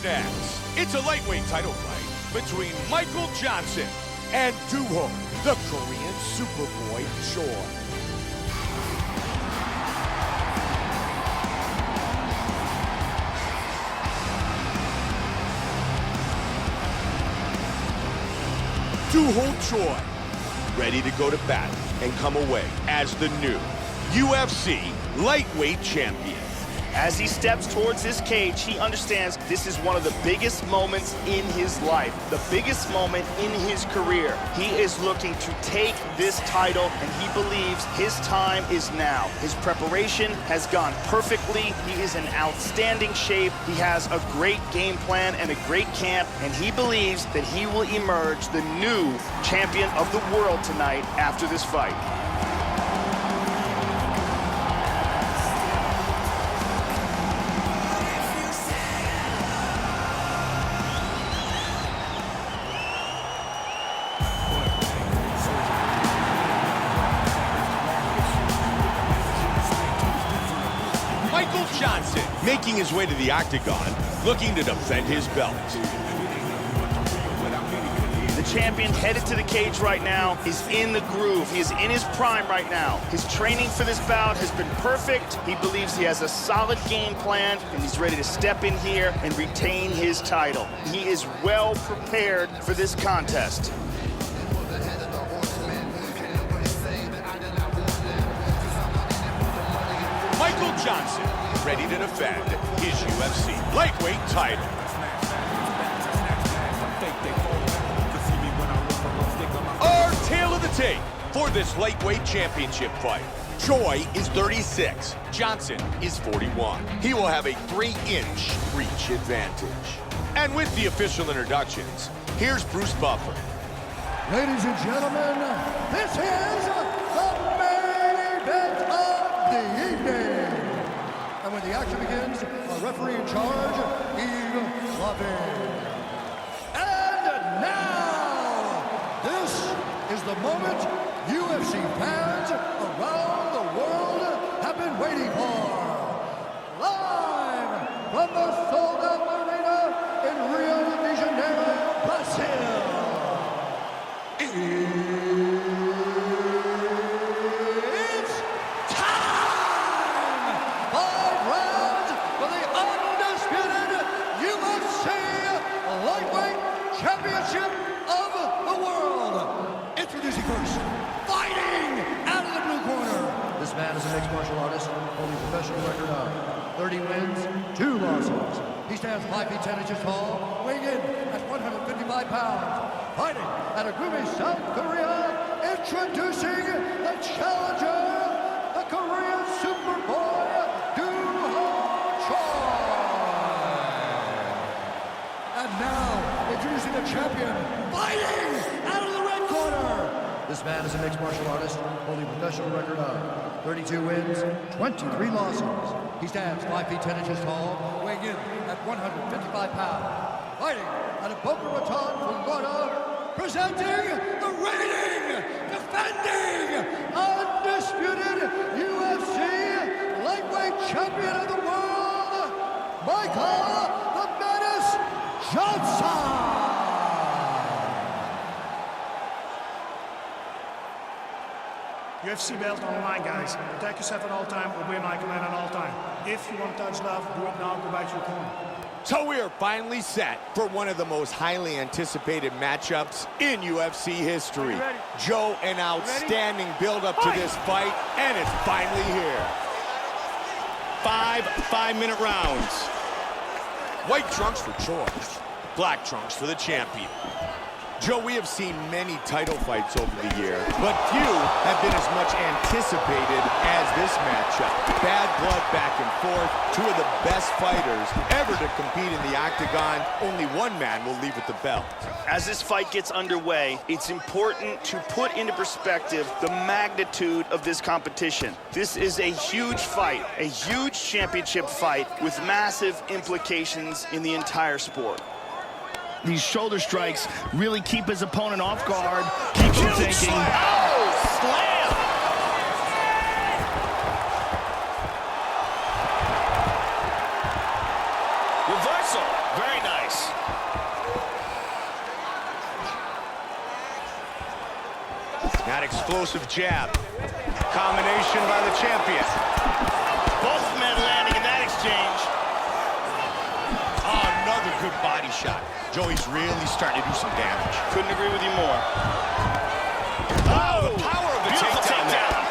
next, it's a lightweight title fight between Michael Johnson and Duho, the Korean Superboy Choi. Duho Choi, ready to go to battle and come away as the new UFC lightweight champion. As he steps towards this cage, he understands this is one of the biggest moments in his life, the biggest moment in his career. He is looking to take this title, and he believes his time is now. His preparation has gone perfectly. He is in outstanding shape. He has a great game plan and a great camp, and he believes that he will emerge the new champion of the world tonight after this fight. Michael Johnson making his way to the octagon, looking to defend his belt. The champion headed to the cage right now is in the groove. He is in his prime right now. His training for this bout has been perfect. He believes he has a solid game plan, and he's ready to step in here and retain his title. He is well prepared for this contest. Michael Johnson, ready to defend his UFC lightweight title. Our tale of the tape for this lightweight championship fight. Choi is 36, Johnson is 41. He will have a 3-inch reach advantage. And with the official introductions, here's Bruce Buffer. Ladies and gentlemen, this is the main event of the evening. And when the action begins, a referee in charge, Yves Lavin. And now, this is the moment UFC fans around the world have been waiting for. Live from the sold-out arena in Rio de Janeiro, Brazil. It's time! 5 rounds for the undisputed UFC Lightweight Championship of the World. Introducing first, fighting out of the blue corner. This man is a mixed martial artist, holding a professional record of 30 wins, 2 losses. He stands 5 feet 10 inches tall, weighing in at 155 pounds. Fighting out of Gumi, South Korea, introducing the challenger, the Korean Superboy, Duho Choi. And now, introducing the champion, fighting out of the red corner. This man is a mixed martial artist, holding a professional record of 32 wins, 23 losses. He stands 5 feet 10 inches tall, weighing in at 155 pounds. Fighting out of Boca Raton, Florida, presenting the reigning, defending, undisputed UFC lightweight champion of the world, Michael the Menace Johnson. UFC belt on the line, guys. Protect yourself at all time, obey my command at all time. If you want to touch love, do it now, go back to your corner. So we are finally set for one of the most highly anticipated matchups in UFC history. Joe, an outstanding build-up to this fight, and it's finally here. 5 5-minute rounds. White trunks for Choi, black trunks for the champion. Joe, we have seen many title fights over the year, but few have been as much anticipated as this matchup. Bad blood back and forth, 2 of the best fighters ever to compete in the octagon. Only one man will leave with the belt. As this fight gets underway, it's important to put into perspective the magnitude of this competition. This is a huge fight, a huge championship fight with massive implications in the entire sport. These shoulder strikes really keep his opponent off guard, keep him thinking. Oh, slam! Reversal, very nice. explosive jab. Combination by the champion. Both men landing in that exchange. Oh, another good body shot. Joey's really starting to do some damage. Couldn't agree with you more. Oh, the power of the takedown there.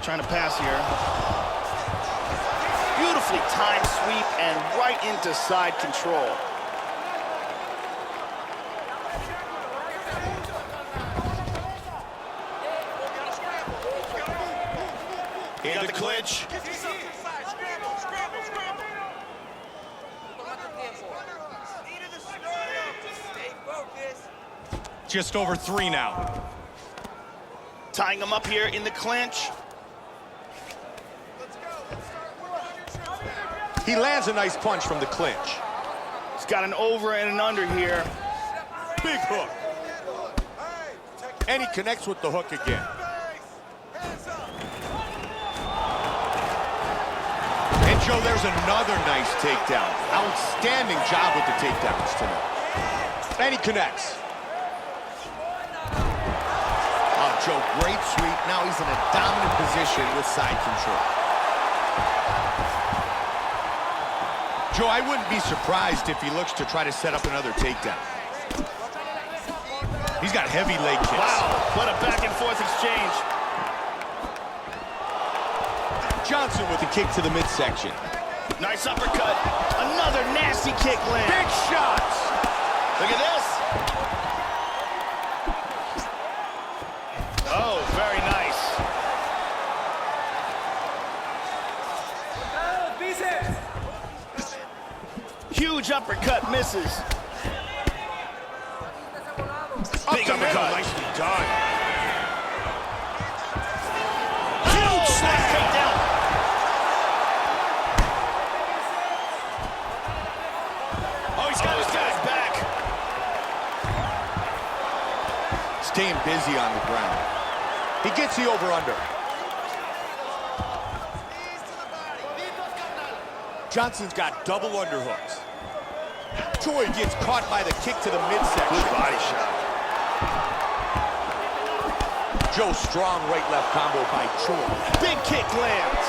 Trying to pass here. Beautifully timed sweep and right into side control. In the clinch. Just over 3 now. Tying him up here in the clinch. He lands a nice punch from the clinch. He's got an over and an under here. Big hook. And he connects with the hook again. And Joe, there's another nice takedown. Outstanding job with the takedowns tonight. And he connects. Oh, Joe, great sweep. Now he's in a dominant position with side control. Joe, I wouldn't be surprised if he looks to try to set up another takedown. He's got heavy leg kicks. Wow, what a back and forth exchange. Johnson with a kick to the midsection. Nice uppercut. Another nasty kick land. Big shots. Look at this. Oh, very nice. Huge uppercut misses. Big uppercut. Nicely done. Huge smash takedown. Oh, he's got his guys back. Staying busy on the ground. He gets the over-under. Johnson's got double underhooks. Joey gets caught by the kick to the midsection. Good body shot. Joe, strong right-left combo by Joey. Big kick lands.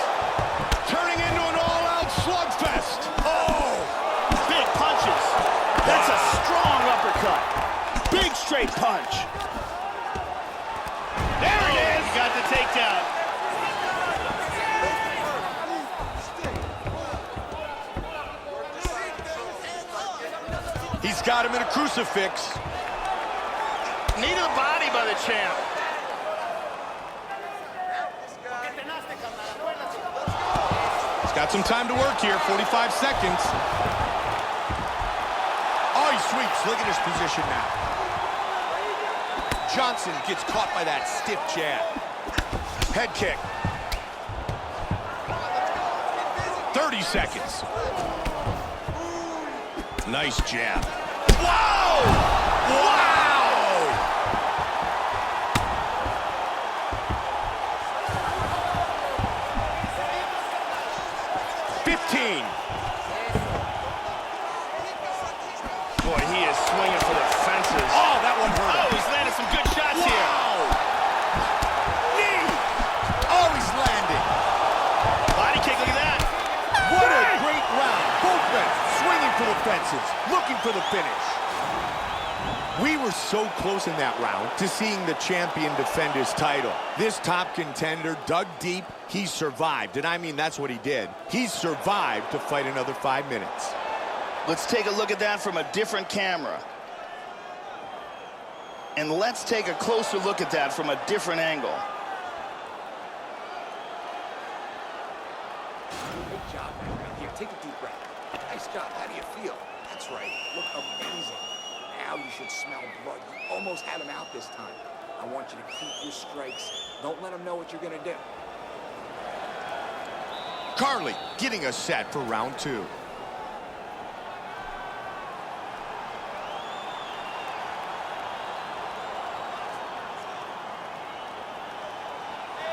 Turning into an all-out slugfest. Oh! Big punches. That's a strong uppercut. Big straight punch. There it is. Got the takedown. He's got him in a crucifix. Knee to the body by the champ. He's got some time to work here, 45 seconds. Oh, he sweeps. Look at his position now. Johnson gets caught by that stiff jab. Head kick. 30 seconds. Nice jab. Wow! Wow! Boy, he is swinging for the fences. Oh, that one hurt him. Oh, he's landed some good shots here. Knee! Oh, he's landing. Body kick, look at that. What a great round. Both men swinging for the fences, looking for the finish. We were so close in that round to seeing the champion defend his title. This top contender dug deep. He survived, and I mean that's what he did. He survived to fight another 5 minutes. Let's take a look at that from a different camera. And let's take a closer look at that from a different angle. Good job, man. Here, take a deep breath. Nice job. How do you feel? That's right. Look amazing. Now you should smell blood. You almost had him out this time. I want you to keep your strikes. Don't let him know what you're going to do. Carly getting us set for round 2.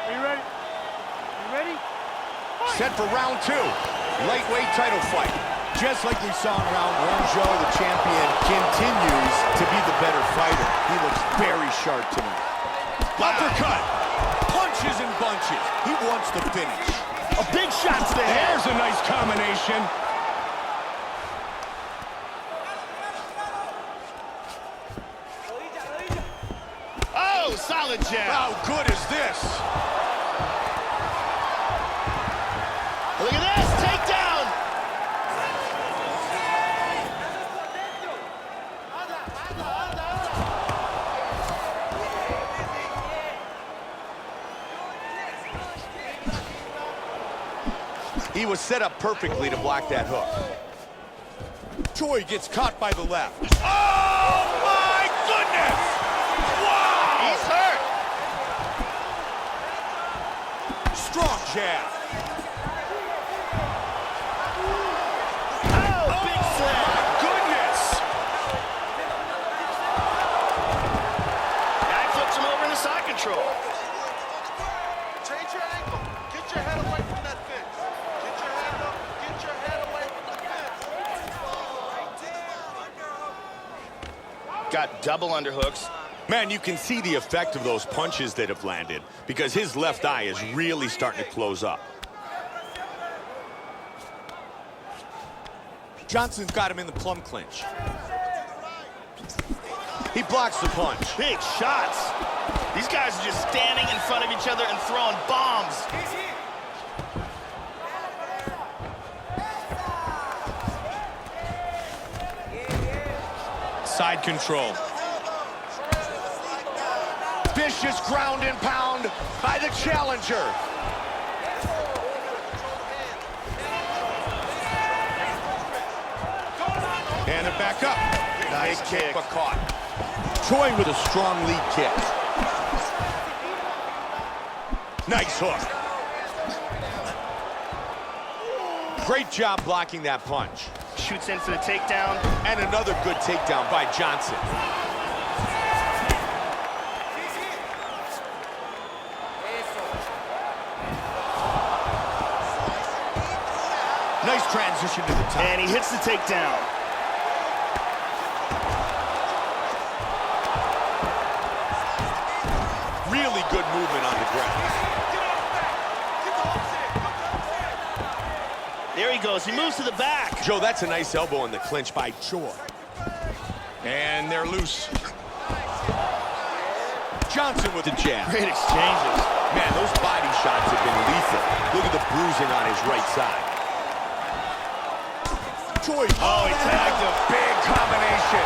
Are you ready? You ready? Set for round 2. Lightweight title fight. Just like we saw in round 1, Joe, the champion continues to be the better fighter. He looks very sharp tonight. Wow. Uppercut. Punches and bunches. He wants the finish. A big shot to the head. There's a nice combination. Oh, solid jab. How good is this? Look at this, takedown. He was set up perfectly to block that hook. Choi gets caught by the left. Oh, my goodness! Wow! He's hurt. Strong jab. Oh, big slam. Goodness! Guy flips him over into side control. Change your angle. Get your head away from that fence. Get your head up. Get your head away from the fence. Got double underhooks. Man, you can see the effect of those punches that have landed because his left eye is really starting to close up. Johnson's got him in the plum clinch. He blocks the punch. Big shots. These guys are just standing in front of each other and throwing bombs. Side control. Vicious ground and pound by the challenger. And it back up. Nice Big kick. but caught. Choi with a strong lead kick. Nice hook. Great job blocking that punch. Shoots in for the takedown. And another good takedown by Johnson. Nice transition to the top. And he hits the takedown. Really good movement on the ground. There he goes. He moves to the back. Joe, that's a nice elbow in the clinch by Choi. And they're loose. Johnson with the jab. Great exchanges. Man, those body shots have been lethal. Look at the bruising on his right side. Choi. Oh, he tagged him. Big combination.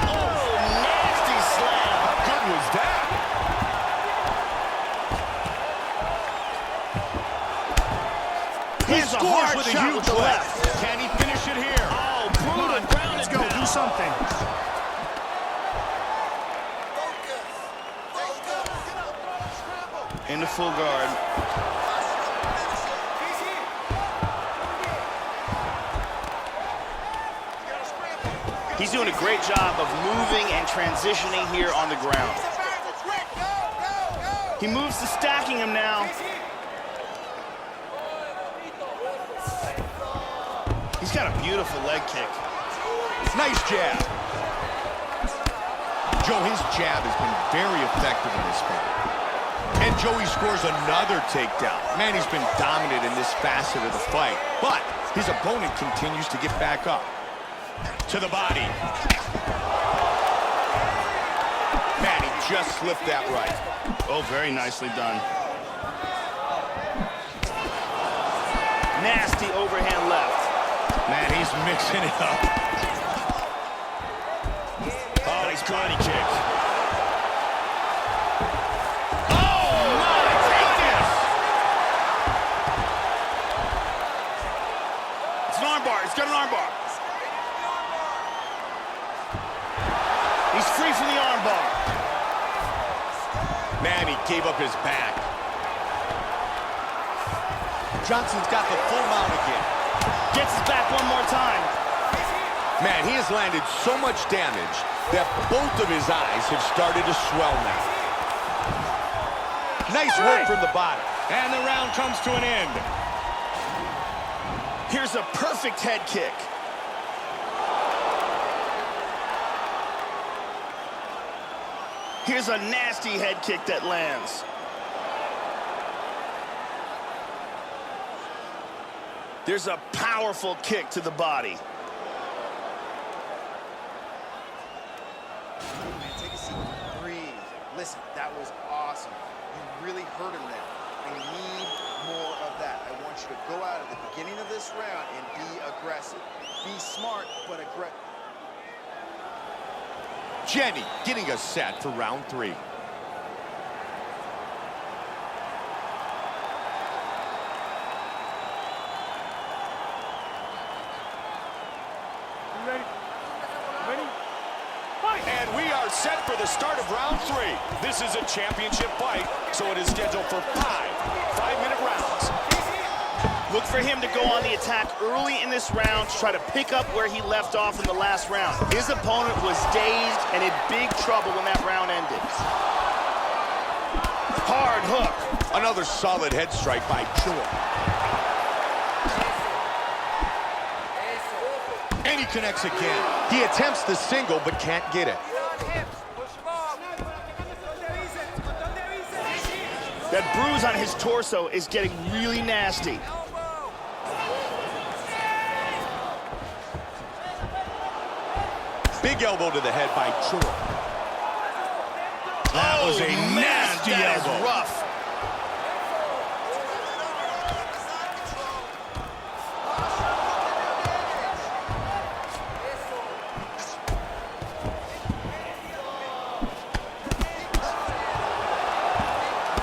Oh, nasty slam. How good was that? Here's a hard with a shot huge with the left. Can he finish it here? Oh, brutal ground Let's and go, pound. do something. Into full guard. He's doing a great job of moving and transitioning here on the ground. He moves to stacking him now. He's got a beautiful leg kick. Nice jab. Joe, his jab has been very effective in this fight. And Joey scores another takedown. Man, he's been dominant in this facet of the fight. But his opponent continues to get back up. To the body. Man, he just slipped that right. Oh, very nicely done. Nasty overhand left. Man, he's mixing it up. Oh, nice body kick. He's got an armbar. He's free from the armbar. Man, he gave up his back. Johnson's got the full mount again. Gets his back one more time. Man, he has landed so much damage that both of his eyes have started to swell now. Nice work from the body. And the round comes to an end. Here's a perfect head kick. Here's a nasty head kick that lands. There's a powerful kick to the body. Man, take a seat. Breathe. Listen, that was awesome. You really hurt him there. I need more of that. I want you to go out at the beginning of this round and be aggressive. Be smart, but aggressive. Jenny getting us set for round 3. You ready? Ready? Fight! And we are set for the start of round 3. This is a championship fight, so it is scheduled for 5 5-minute rounds. Look for him to go on the attack early in this round to try to pick up where he left off in the last round. His opponent was dazed and in big trouble when that round ended. Hard hook. Another solid head strike by Chua. And he connects again. He attempts the single but can't get it. That bruise on his torso is getting really nasty. Big elbow to the head by Chua. That was a man, nasty that elbow. is rough.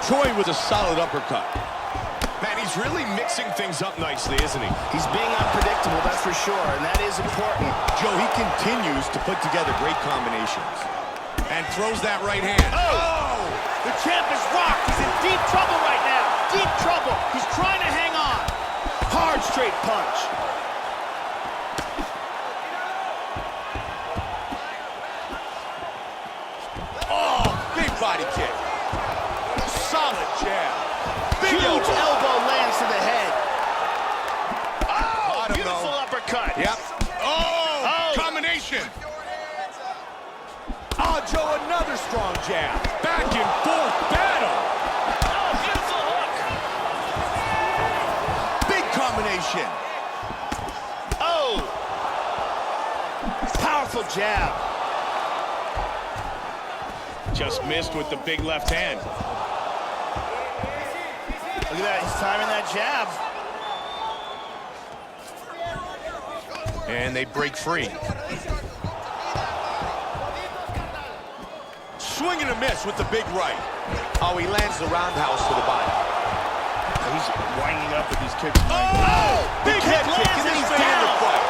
Troy with a solid uppercut. Man, he's really mixing things up nicely, isn't he? He's being unpredictable, that's for sure, and that is important. Joe, he continues to put together great combinations. And throws that right hand. Oh! The champ is rocked. He's in deep trouble right now. Deep trouble. He's trying to hang on. Hard straight punch. Oh, big body kick. Solid jab. Big Huge elbow lands to the head. Caught him, Beautiful though. uppercut. Yep. Oh! Combination. Oh, Joe, another strong jab. Back and forth battle. Oh, beautiful hook. Big combination. Oh! Powerful jab. Just missed with the big left hand. Look at that, he's timing that jab. And they break free. Swing and a miss with the big right. Oh, he lands the roundhouse to the body. He's winding up with these kicks. Oh! Big head kick, lands and and he's he's staying in the down. fight.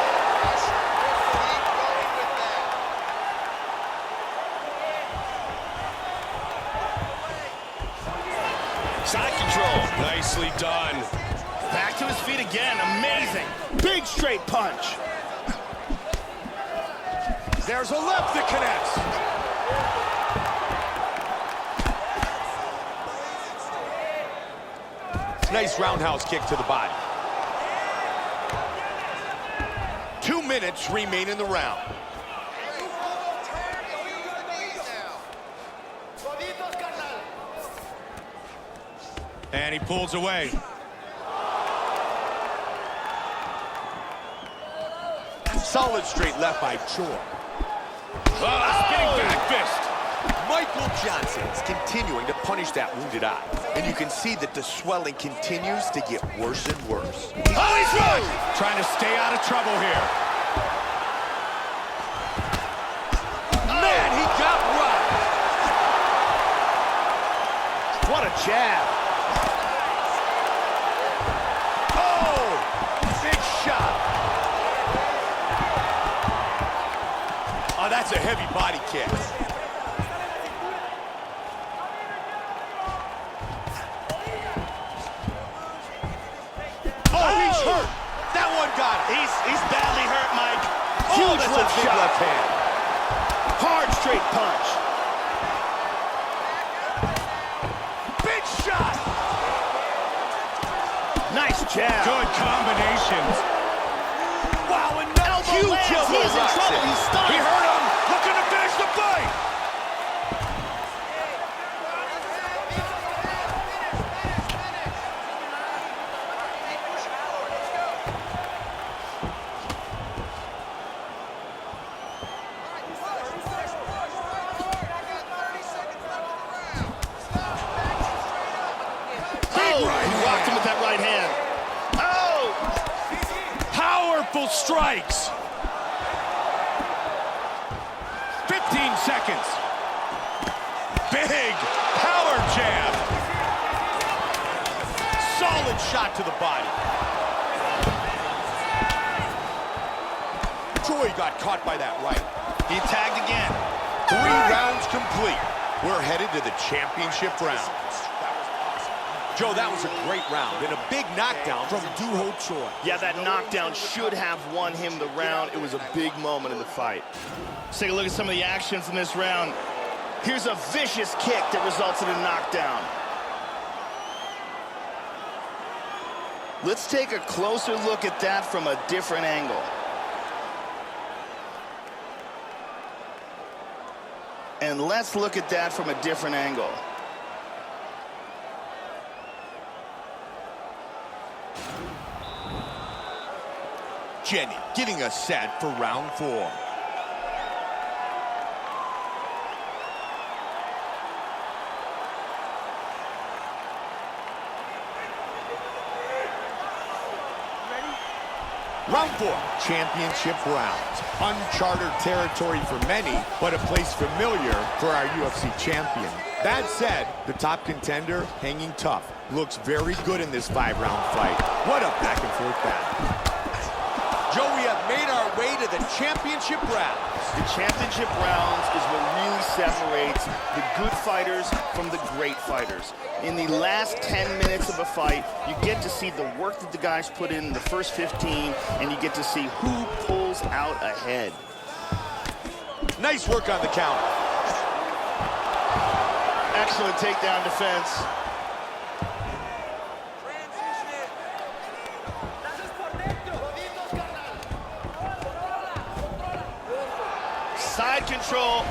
Side control. Nicely done. Back to his feet again. Amazing. Big straight punch. There's a left that connects. Nice roundhouse kick to the body. 2 minutes remain in the round. And he pulls away. Solid straight left by Chua. Oh, spinning back fist. Michael Johnson's continuing to punish that wounded eye. And you can see that the swelling continues to get worse and worse. Oh, he's right! Trying to stay out of trouble here. Man, he got rocked. What a jab. Oh, big shot. Oh, that's a heavy body kick. Oh, he's hurt. That one got him. He's badly hurt, Mike. Oh, Huge that's left a big shot. left hand. Hard straight punch. Big shot. jab. Good combinations. Wow, another huge lands. elbow He is in rocks trouble. in. He's stunned. He hurt him. Looking to finish the fight. He rocked him with that right hand. Oh! Powerful strikes. 15 seconds. Big power jab. Solid shot to the body. Joy got caught by that right. He tagged again. 3 rounds complete. We're headed to the championship round. Joe, that was a great round and a big knockdown from Doo-Ho Choi. Yeah, that knockdown should have won him the round. It was a big moment in the fight. Let's take a look at some of the action from this round. Here's a vicious kick that results in a knockdown. Let's take a closer look at that from a different angle. And let's look at that from a different angle. Jenny getting us set for round 4. Round 4, championship rounds. Uncharted territory for many, but a place familiar for our UFC champion. That said, the top contender, hanging tough. Looks very good in this 5-round fight. What a back-and-forth battle. Joe, we have made our way to the championship rounds. The championship rounds is what really separates the good fighters from the great fighters. In the last 10 minutes of a fight, you get to see the work that the guys put in the first 15, and you get to see who pulls out ahead. Nice work on the counter. Excellent takedown defense. Side control.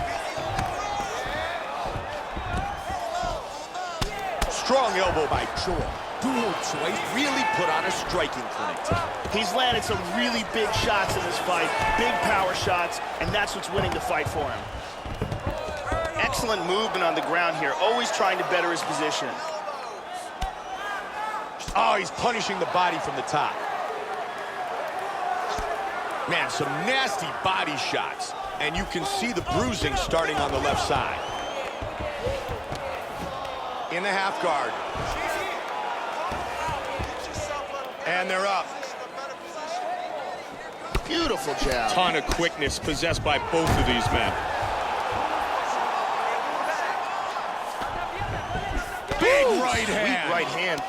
Strong elbow by Choi. Doo-Ho Choi really put on a striking clinic. He's landed some really big shots in this fight, big power shots, and that's what's winning the fight for him. Excellent movement on the ground here, always trying to better his position. Oh, he's punishing the body from the top. Man, some nasty body shots. And you can see the bruising starting on the left side. In the half guard. And they're up. Beautiful jab. Ton of quickness possessed by both of these men. Big right hand. Sweet right hand.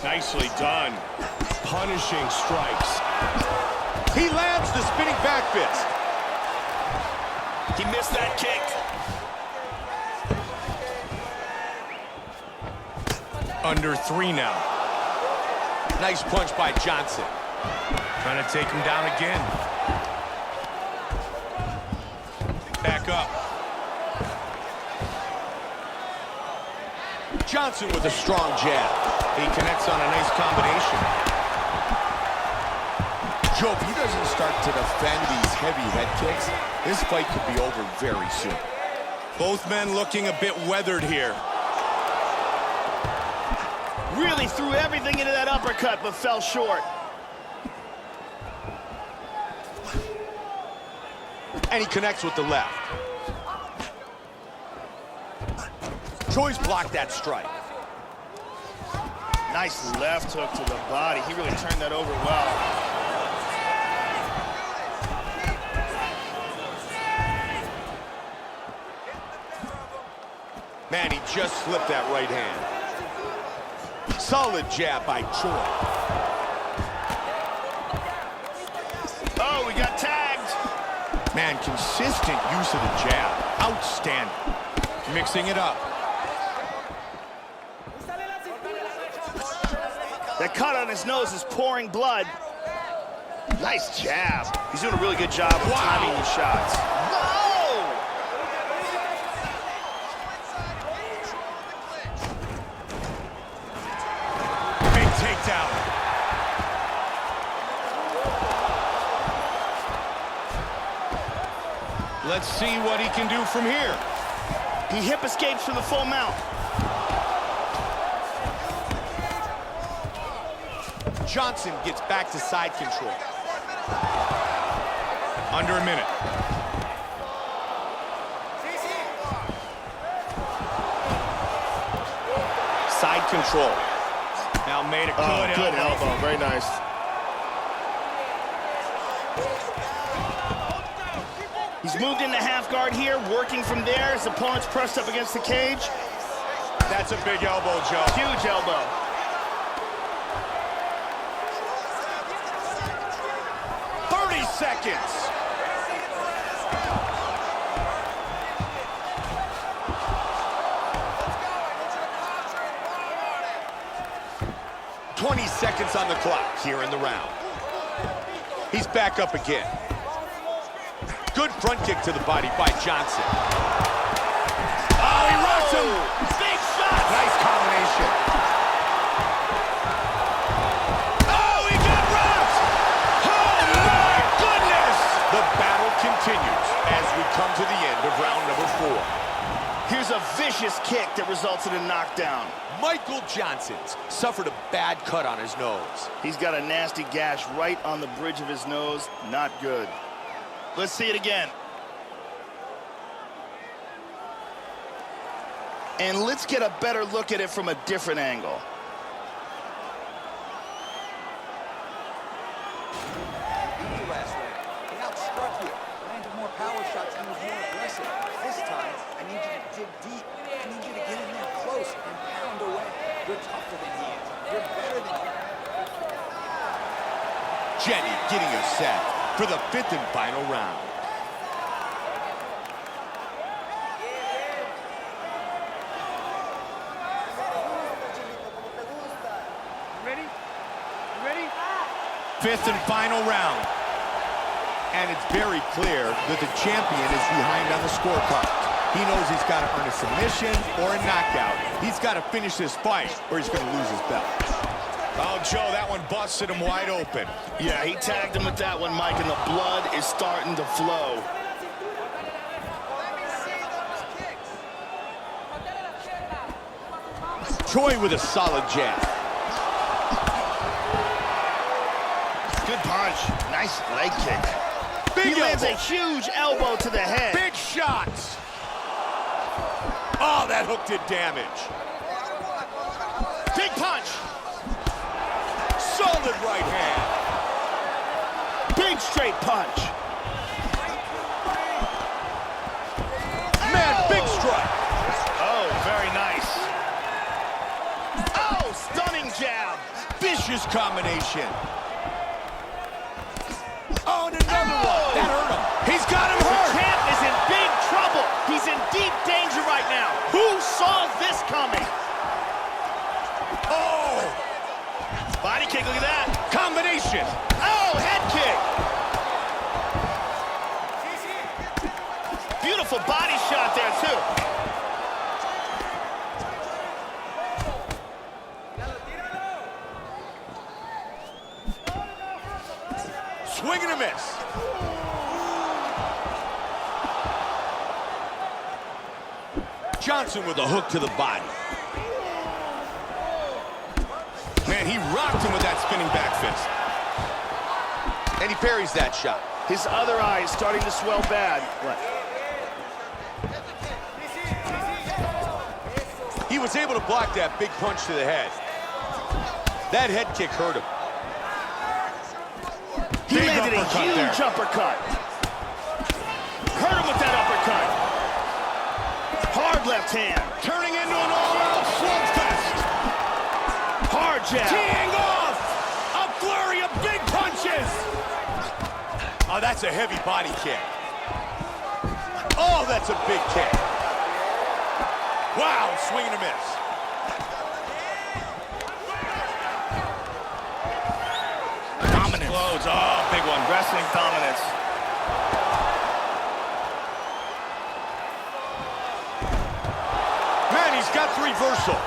Nicely done. Punishing strikes. He lands the spinning back fist. He missed that kick. Under 3 now. Nice punch by Johnson. Trying to take him down again. Back up. Johnson with a strong jab. He connects on a nice combination. Joe, if he doesn't start to defend these heavy head kicks, this fight could be over very soon. Both men looking a bit weathered here. Really threw everything into that uppercut, but fell short. And he connects with the left. Choi's blocked that strike. Nice left hook to the body. He really turned that over well. Man, he just slipped that right hand. Solid jab by Choi. Man, consistent use of the jab. Outstanding. Mixing it up. That cut on his nose is pouring blood. Nice jab. He's doing a really good job of timing these shots. Whoa! Big takedown. Let's see what he can do from here. He hip escapes from the full mount. Johnson gets back to side control. Under a minute. Side control. Now made a Good elbow. Very nice. He's moved into half guard here, working from there. His opponent's pressed up against the cage. That's a big elbow, Joe. Huge elbow. Seconds. "20 seconds on the clock here in the round." He's back up again. Good front kick to the body by Johnson. Oh, he rocks him. Big shot. Nice combination. Continues as we come to the end of round number 4. Here's a vicious kick that results in a knockdown. Michael Johnson's suffered a bad cut on his nose. He's got a nasty gash right on the bridge of his nose. Not good. Let's see it again. And let's get a better look at it from a different angle. Power shots, he was more aggressive. This time, I need you to dig deep. I need you to get in there close and pound away. You're tougher than he is. You're better than he is. Jenny getting us set for the 5th and final round. Ready? You ready? 5th and final round. And it's very clear that the champion is behind on the scorecard. He knows he's got to earn a submission or a knockout. He's got to finish this fight or he's going to lose his belt. Oh, Joe, that one busted him wide open. Yeah, he tagged him with that one, Mike, and the blood is starting to flow. Troy with a solid jab. Good punch. Nice leg kick. Big He lands elbow. a huge elbow to the head. Big shots. Oh, that hook did damage. Big punch. Solid right hand. Big straight punch. Man, big strike. Oh, very nice. Oh, stunning jab. Vicious combination. Oh, and another one. That hurt him. He's got him The hurt. champ is in big trouble. He's in deep danger right now. Who saw this coming? Oh, Body kick, look at that. combination. Oh, head kick. Beautiful body shot there, too. Swing and a miss. Johnson with a hook to the body. Man, he rocked him with that spinning back fist. And he parries that shot. His other eye is starting to swell bad. He was able to block that big punch to the head. That head kick hurt him. He Big landed a uppercut huge there. uppercut. Hurt him with that uppercut. Hard left hand. Turning into an all-out slugfest. Hard jab. Teeing off! A flurry of big punches! Oh, that's a heavy body kick. that's a big kick. Wow, swing and a miss. Dominance. Explodes. Oh, big one. Wrestling dominance. Man, he's got the reversal.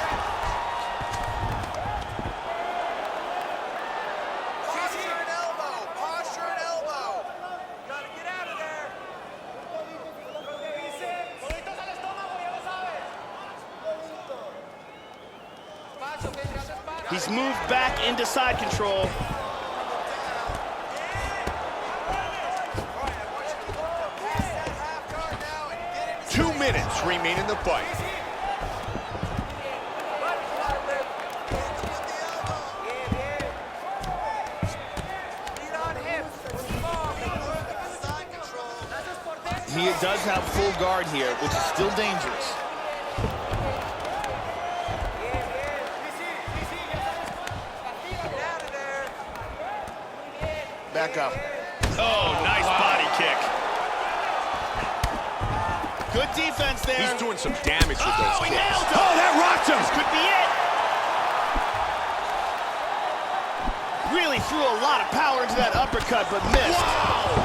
Posture and elbow. Posture and elbow. Gotta get out of there. He's moved back into side control. Pass that half guard now and get into 2 minutes remain in the fight. He does have full guard here, which is still dangerous. Back up. Oh, nice body kick. Good defense there. He's doing some damage with those he kicks. nailed him. Oh, that rocked him. This could be it. Really threw a lot of power into that uppercut, but missed. Wow.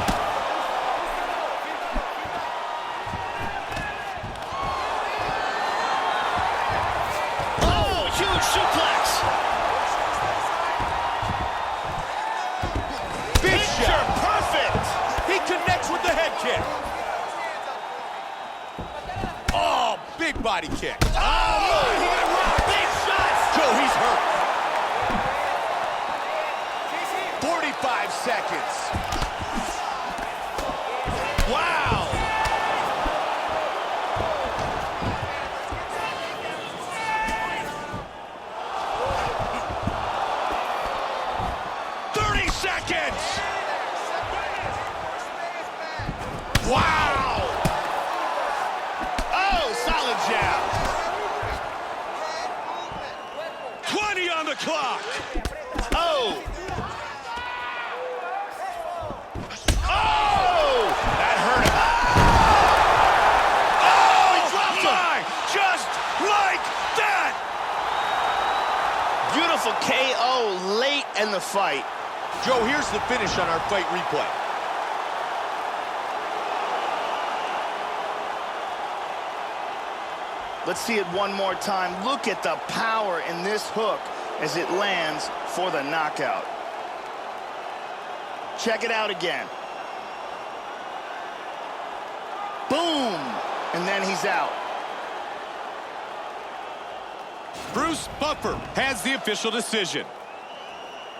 Oh, huge suplex. Big Picture shot. perfect. He connects with the head kick. Oh, big body kick. Oh, he got rocked. Big shots. Joe, he's hurt. 45 seconds. Wow. Wow! Oh, solid jab. 20 on the clock. Oh. Oh! That hurt him. Oh, he dropped him. Just like that. Beautiful KO late in the fight. Joe, here's the finish on our fight replay. Let's see it one more time. Look at the power in this hook as it lands for the knockout. Check it out again. Boom! And then he's out. Bruce Buffer has the official decision.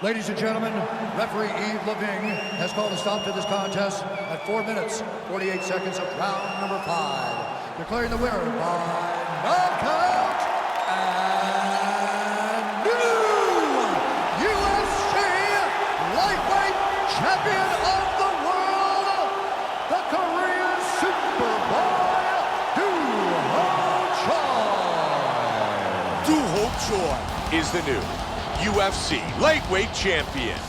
Ladies and gentlemen, referee Yves Leving has called a stop to this contest at 4 minutes, 48 seconds of round number 5. Declaring the winner by knockout and new UFC lightweight champion of the world, the Korean Superboy, Do Ho Choi is the new UFC lightweight champion.